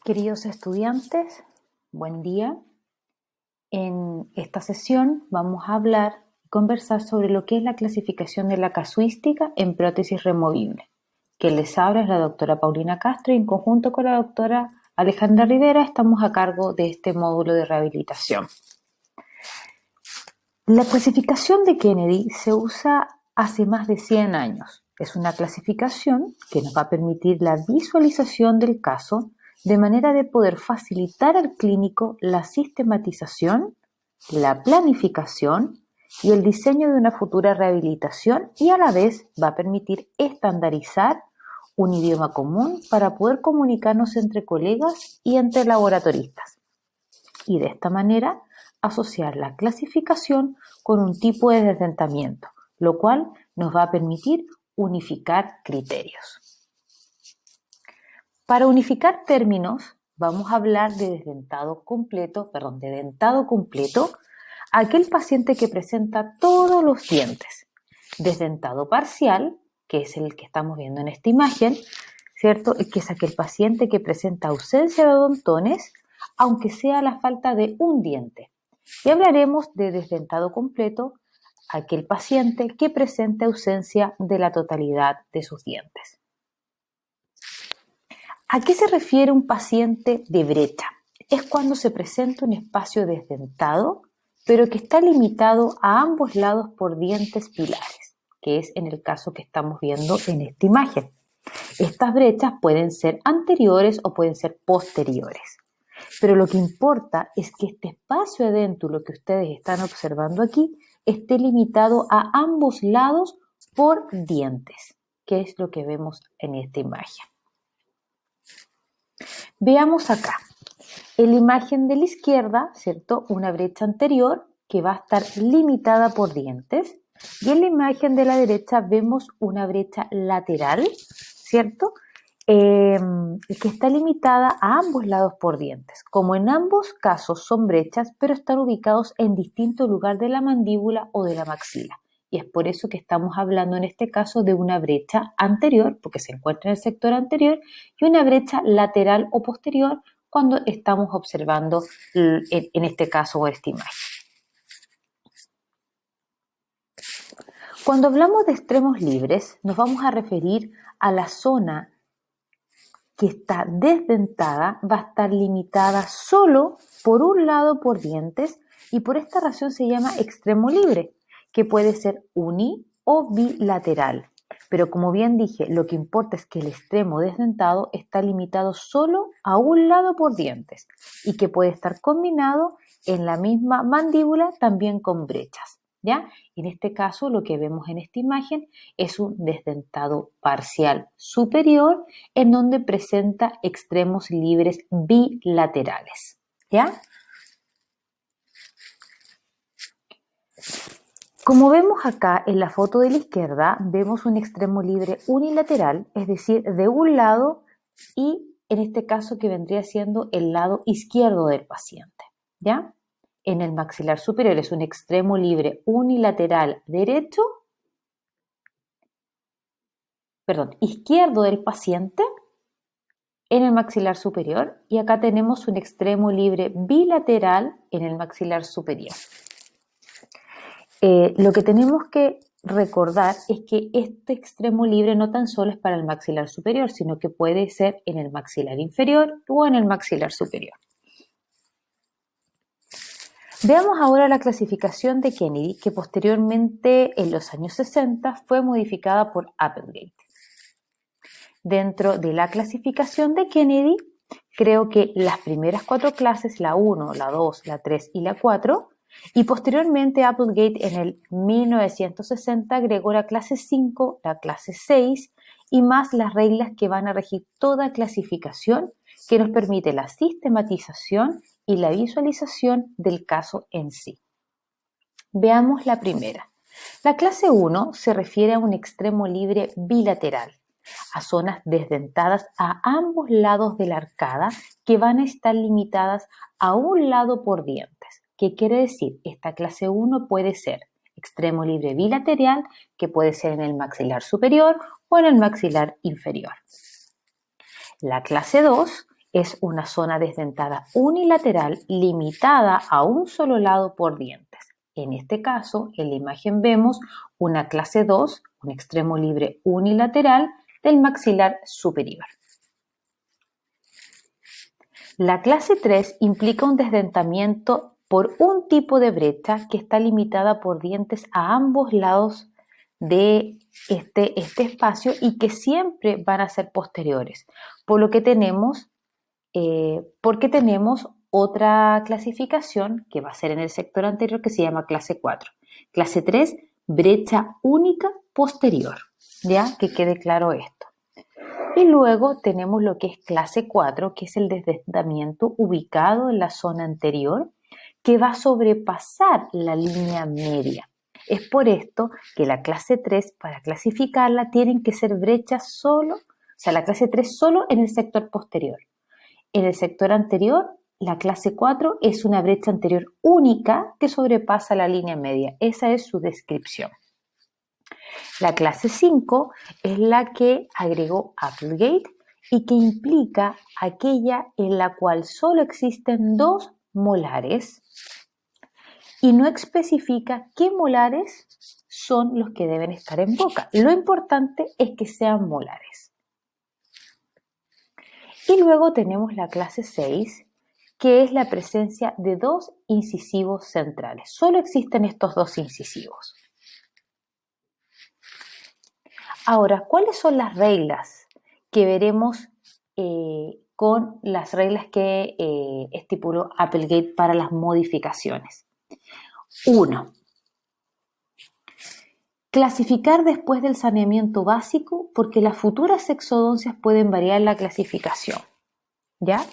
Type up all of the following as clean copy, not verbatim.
Queridos estudiantes, buen día. En esta sesión vamos a hablar y conversar sobre lo que es la clasificación de la casuística en prótesis removible. Quien les habla es la doctora Paulina Castro y en conjunto con la doctora Alejandra Rivera estamos a cargo de este módulo de rehabilitación. La clasificación de Kennedy se usa hace más de 100 años. Es una clasificación que nos va a permitir la visualización del caso de manera de poder facilitar al clínico la sistematización, la planificación y el diseño de una futura rehabilitación y a la vez va a permitir estandarizar un idioma común para poder comunicarnos entre colegas y entre laboratoristas. Y de esta manera asociar la clasificación con un tipo de desdentamiento, lo cual nos va a permitir unificar criterios. Para unificar términos, vamos a hablar de dentado completo, aquel paciente que presenta todos los dientes. Desdentado parcial, que es el que estamos viendo en esta imagen, ¿cierto? Que es aquel paciente que presenta ausencia de odontones, aunque sea la falta de un diente. Y hablaremos de desdentado completo, aquel paciente que presenta ausencia de la totalidad de sus dientes. ¿A qué se refiere un paciente de brecha? Es cuando se presenta un espacio desdentado, pero que está limitado a ambos lados por dientes pilares, que es en el caso que estamos viendo en esta imagen. Estas brechas pueden ser anteriores o pueden ser posteriores, pero lo que importa es que este espacio edéntulo que ustedes están observando aquí esté limitado a ambos lados por dientes, que es lo que vemos en esta imagen. Veamos acá, en la imagen de la izquierda, ¿cierto? Una brecha anterior que va a estar limitada por dientes y en la imagen de la derecha vemos una brecha lateral, ¿cierto? Que está limitada a ambos lados por dientes. Como en ambos casos son brechas, pero están ubicados en distinto lugar de la mandíbula o de la maxila. Y es por eso que estamos hablando en este caso de una brecha anterior, porque se encuentra en el sector anterior, y una brecha lateral o posterior cuando estamos observando en este caso esta imagen. Cuando hablamos de extremos libres, nos vamos a referir a la zona que está desdentada, va a estar limitada solo por un lado por dientes y por esta razón se llama extremo libre, que puede ser uni o bilateral. Pero como bien dije, lo que importa es que el extremo desdentado está limitado solo a un lado por dientes y que puede estar combinado en la misma mandíbula también con brechas, ¿ya? En este caso, lo que vemos en esta imagen es un desdentado parcial superior en donde presenta extremos libres bilaterales, ¿ya? Como vemos acá en la foto de la izquierda, vemos un extremo libre unilateral, es decir, de un lado y en este caso que vendría siendo el lado izquierdo del paciente, ¿ya? En el maxilar superior es un extremo libre unilateral derecho, izquierdo del paciente en el maxilar superior y acá tenemos un extremo libre bilateral en el maxilar superior. Lo que tenemos que recordar es que este extremo libre no tan solo es para el maxilar superior, sino que puede ser en el maxilar inferior o en el maxilar superior. Veamos ahora la clasificación de Kennedy, que posteriormente en los años 60 fue modificada por Applegate. Dentro de la clasificación de Kennedy, creo que las primeras 4 clases, la 1, la 2, la 3 y la 4, y posteriormente Applegate en el 1960 agregó la clase 5, la clase 6 y más las reglas que van a regir toda clasificación que nos permite la sistematización y la visualización del caso en sí. Veamos la primera. La clase 1 se refiere a un extremo libre bilateral, a zonas desdentadas a ambos lados de la arcada que van a estar limitadas a un lado por dientes. ¿Qué quiere decir? Esta clase 1 puede ser extremo libre bilateral, que puede ser en el maxilar superior o en el maxilar inferior. La clase 2 Es una zona desdentada unilateral limitada a un solo lado por dientes. En este caso, en la imagen vemos una clase 2, un extremo libre unilateral del maxilar superior. La clase 3 implica un desdentamiento por un tipo de brecha que está limitada por dientes a ambos lados de este espacio y que siempre van a ser posteriores, por lo que porque tenemos otra clasificación que va a ser en el sector anterior que se llama clase 4. Clase 3, brecha única posterior, ¿ya? Que quede claro esto. Y luego tenemos lo que es clase 4, que es el desdentamiento ubicado en la zona anterior, que va a sobrepasar la línea media. Es por esto que la clase 3, para clasificarla, tienen que ser brechas solo, o sea, la clase 3 solo en el sector posterior. En el sector anterior, la clase 4 es una brecha anterior única que sobrepasa la línea media. Esa es su descripción. La clase 5 es la que agregó Applegate y que implica aquella en la cual solo existen 2 molares y no especifica qué molares son los que deben estar en boca. Lo importante es que sean molares. Y luego tenemos la clase 6, que es la presencia de 2 incisivos centrales. Solo existen estos 2 incisivos. Ahora, ¿cuáles son las reglas que veremos con las reglas que estipuló Applegate para las modificaciones? 1. Clasificar después del saneamiento básico porque las futuras exodoncias pueden variar la clasificación, ¿ya?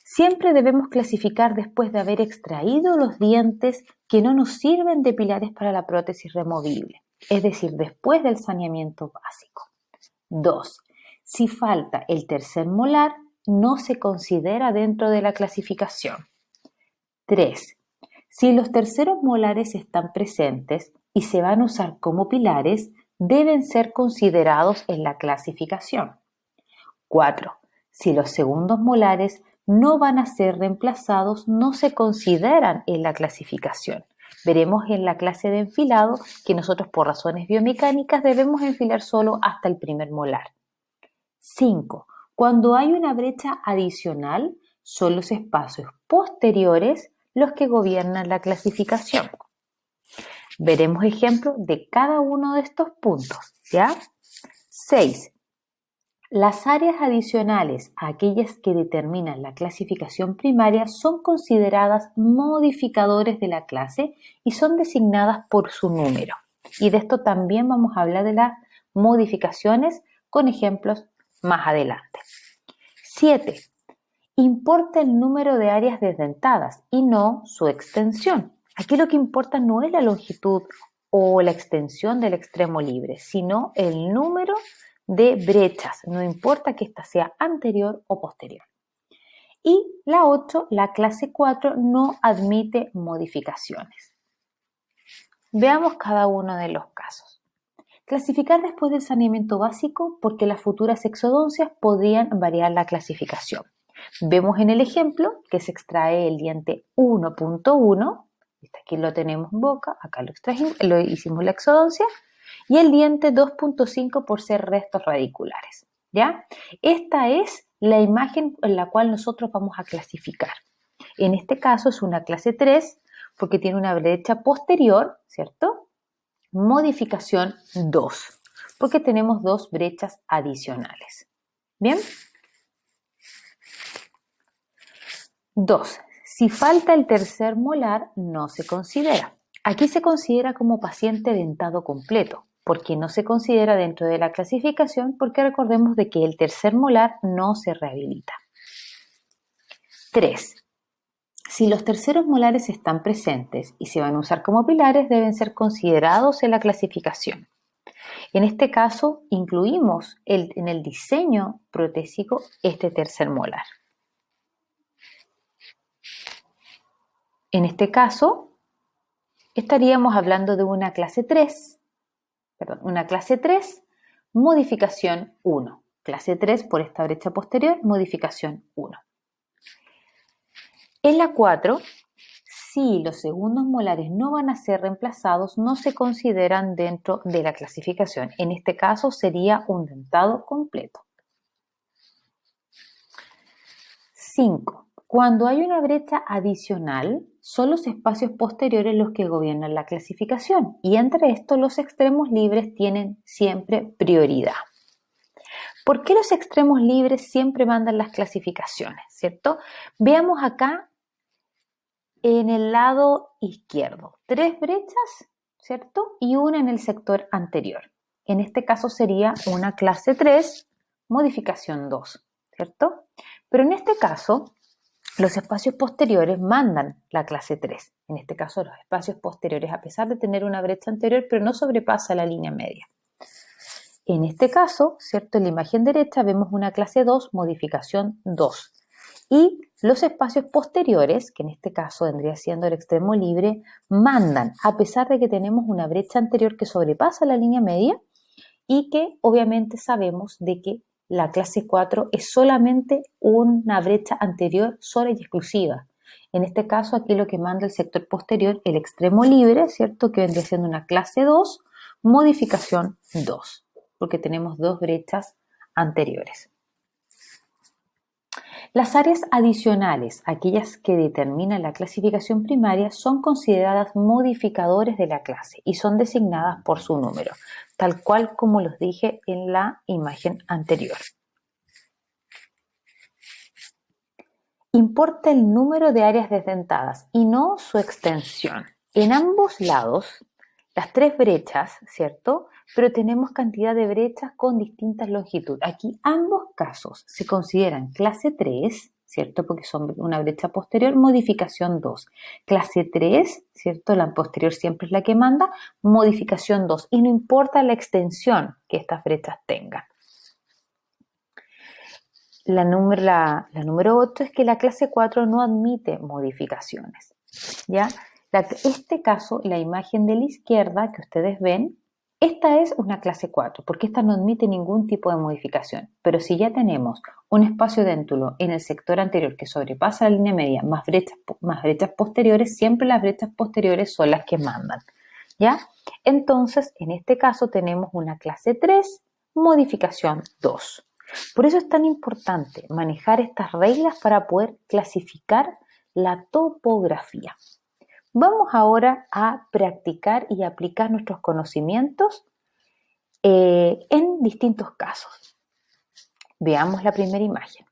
Siempre debemos clasificar después de haber extraído los dientes que no nos sirven de pilares para la prótesis removible, es decir, después del saneamiento básico. 2. Si falta el tercer molar, no se considera dentro de la clasificación. 3. Si los terceros molares están presentes y se van a usar como pilares, deben ser considerados en la clasificación. 4. Si los segundos molares no van a ser reemplazados, no se consideran en la clasificación. Veremos en la clase de enfilado que nosotros por razones biomecánicas debemos enfilar solo hasta el primer molar. 5. Cuando hay una brecha adicional, son los espacios posteriores los que gobiernan la clasificación. Veremos ejemplos de cada uno de estos puntos, ¿ya? 6. Las áreas adicionales a aquellas que determinan la clasificación primaria son consideradas modificadores de la clase y son designadas por su número. Y de esto también vamos a hablar de las modificaciones con ejemplos más adelante. 7. Importa el número de áreas desdentadas y no su extensión. Aquí lo que importa no es la longitud o la extensión del extremo libre, sino el número de brechas, no importa que ésta sea anterior o posterior. Y la 8, la clase 4, no admite modificaciones. Veamos cada uno de los casos. Clasificar después del saneamiento básico porque las futuras exodoncias podrían variar la clasificación. Vemos en el ejemplo que se extrae el diente 1.1, aquí lo tenemos en boca, acá lo hicimos la exodoncia, y el diente 2.5 por ser restos radiculares, ¿ya? Esta es la imagen en la cual nosotros vamos a clasificar. En este caso es una clase 3 porque tiene una brecha posterior, ¿cierto? Modificación 2, porque tenemos 2 brechas adicionales. ¿Bien? 2. Si falta el tercer molar, no se considera. Aquí se considera como paciente dentado completo, porque no se considera dentro de la clasificación, porque recordemos de que el tercer molar no se rehabilita. 3. Si los terceros molares están presentes y se van a usar como pilares, deben ser considerados en la clasificación. En este caso, incluimos en el diseño protésico este tercer molar. En este caso, estaríamos hablando de una clase 3, modificación 1. Clase 3 por esta brecha posterior, modificación 1. En la 4, si los segundos molares no van a ser reemplazados, no se consideran dentro de la clasificación. En este caso sería un dentado completo. 5. Cuando hay una brecha adicional, son los espacios posteriores los que gobiernan la clasificación y entre estos los extremos libres tienen siempre prioridad. ¿Por qué los extremos libres siempre mandan las clasificaciones? ¿Cierto? Veamos acá en el lado izquierdo, 3 brechas, ¿cierto? Y una en el sector anterior. En este caso sería una clase 3, modificación 2, ¿cierto? Pero en este caso, los espacios posteriores mandan la clase 3. En este caso, los espacios posteriores, a pesar de tener una brecha anterior, pero no sobrepasa la línea media. En este caso, ¿cierto? En la imagen derecha vemos una clase 2, modificación 2. Y los espacios posteriores, que en este caso vendría siendo el extremo libre, mandan, a pesar de que tenemos una brecha anterior que sobrepasa la línea media y que obviamente sabemos de que la clase 4 es solamente una brecha anterior sola y exclusiva. En este caso, aquí lo que manda el sector posterior, el extremo libre, ¿cierto? Que vendría siendo una clase 2, modificación 2, porque tenemos 2 brechas anteriores. Las áreas adicionales, aquellas que determinan la clasificación primaria, son consideradas modificadores de la clase y son designadas por su número, tal cual como los dije en la imagen anterior. Importa el número de áreas desdentadas y no su extensión. En ambos lados, las 3 brechas, ¿cierto? Pero tenemos cantidad de brechas con distintas longitudes. Aquí ambos casos se consideran clase 3, ¿cierto? Porque son una brecha posterior, modificación 2. Clase 3, ¿cierto? La posterior siempre es la que manda, modificación 2. Y no importa la extensión que estas brechas tengan. La número 8 es que la clase 4 no admite modificaciones, ¿ya? Este caso, la imagen de la izquierda que ustedes ven, esta es una clase 4, porque esta no admite ningún tipo de modificación. Pero si ya tenemos un espacio déntulo en el sector anterior que sobrepasa la línea media, más brechas posteriores, siempre las brechas posteriores son las que mandan, ¿ya? Entonces, en este caso tenemos una clase 3, modificación 2. Por eso es tan importante manejar estas reglas para poder clasificar la topografía. Vamos ahora a practicar y aplicar nuestros conocimientos en distintos casos. Veamos la primera imagen.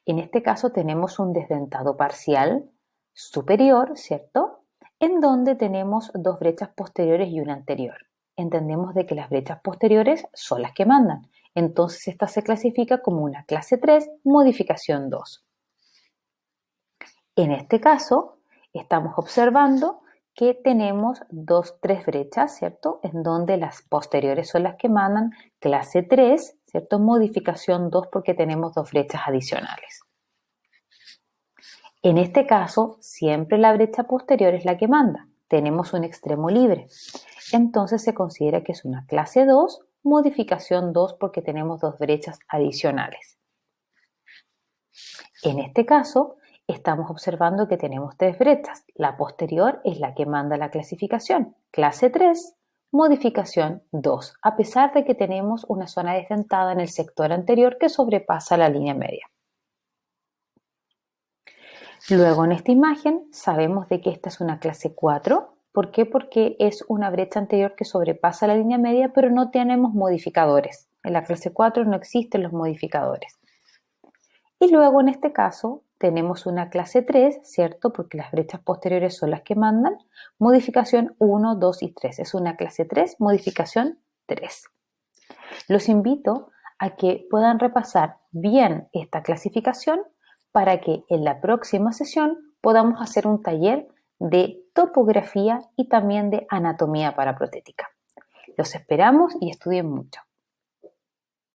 En este caso tenemos un desdentado parcial superior, ¿cierto? En donde tenemos 2 brechas posteriores y una anterior. Entendemos de que las brechas posteriores son las que mandan. Entonces esta se clasifica como una clase 3, modificación 2. En este caso, estamos observando que tenemos 3 brechas, ¿cierto? En donde las posteriores son las que mandan, clase 3, ¿cierto? Modificación 2 porque tenemos 2 brechas adicionales. En este caso, siempre la brecha posterior es la que manda. Tenemos un extremo libre. Entonces se considera que es una clase 2, modificación 2 porque tenemos 2 brechas adicionales. En este caso, estamos observando que tenemos 3 brechas. La posterior es la que manda la clasificación. Clase 3, modificación 2, a pesar de que tenemos una zona desdentada en el sector anterior que sobrepasa la línea media. Luego en esta imagen sabemos de que esta es una clase 4. ¿Por qué? Porque es una brecha anterior que sobrepasa la línea media, pero no tenemos modificadores. En la clase 4 no existen los modificadores. Y luego en este caso tenemos una clase 3, ¿cierto? Porque las brechas posteriores son las que mandan. Modificación 1, 2 y 3. Es una clase 3, modificación 3. Los invito a que puedan repasar bien esta clasificación para que en la próxima sesión podamos hacer un taller de topografía y también de anatomía paraprotética. Los esperamos y estudien mucho.